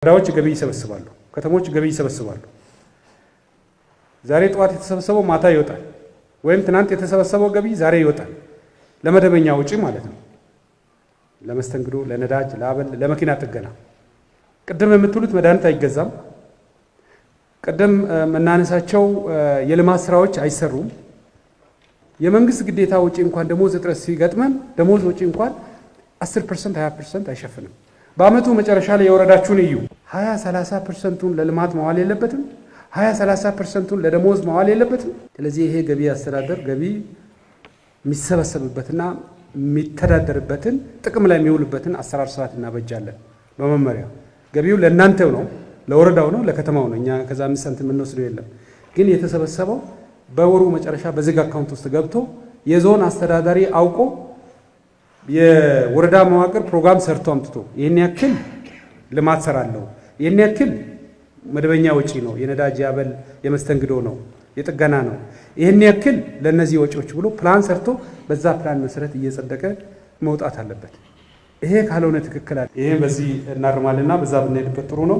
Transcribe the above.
ወረዳዎች ገቢ ይሰበስባሉ፣ ከተሞች ገቢ ይሰበስባሉ። ዛሬ ጠዋት የተሰበሰበው ማታ ይወጣል፣ ወይም ትናንት የተሰበሰበው ገቢ ዛሬ ይወጣል። ለመደበኛ ወጪ ማለት ነው። ለመስተንግዶ፣ ለነዳጅ፣ ለአበል፣ ለመኪና ጥገና። ቅድም የምትሉት መድኃኒት አይገዛም። ቅድም መናነሳቸው የልማት ስራዎች አይሰሩም። የመንግስት ግዴታ ወጪ እንኳን ደሞዝ እጥረት ሲገጥመን ደሞዝ ወጪ እንኳን 10% 20% አይሸፍንም። በአመቱ መጨረሻ ላይ የወረዳችሁን እዩ። 20-30%ቱን ለልማት መዋል የለበትም። 20-30%ቱን ለደሞዝ መዋል የለበትም። ስለዚህ ይሄ ገቢ አስተዳደር ገቢ የሚሰበሰብበትና የሚተዳደርበትን ጥቅም ላይ የሚውልበትን አሰራር ስርዓት እናበጃለን። በመመሪያ ገቢው ለእናንተው ነው፣ ለወረዳው ነው፣ ለከተማው ነው። እኛ ከዛ 5 ሳንቲም የምንወስደው የለም። ግን የተሰበሰበው በወሩ መጨረሻ በዝግ አካውንት ውስጥ ገብቶ የዞን አስተዳዳሪ አውቆ የወረዳ መዋቅር ፕሮግራም ሰርቶ አምጥቶ ይህን ያክል ልማት ሰራለሁ፣ ይህን ያክል መደበኛ ወጪ ነው፣ የነዳጅ ያበል የመስተንግዶ ነው፣ የጥገና ነው፣ ይህን ያክል ለነዚህ ወጪዎች ብሎ ፕላን ሰርቶ በዛ ፕላን መሰረት እየጸደቀ መውጣት አለበት። ይሄ ካልሆነ ትክክል አለ። ይሄ በዚህ እናርማልና በዛ ብንሄድበት ጥሩ ነው።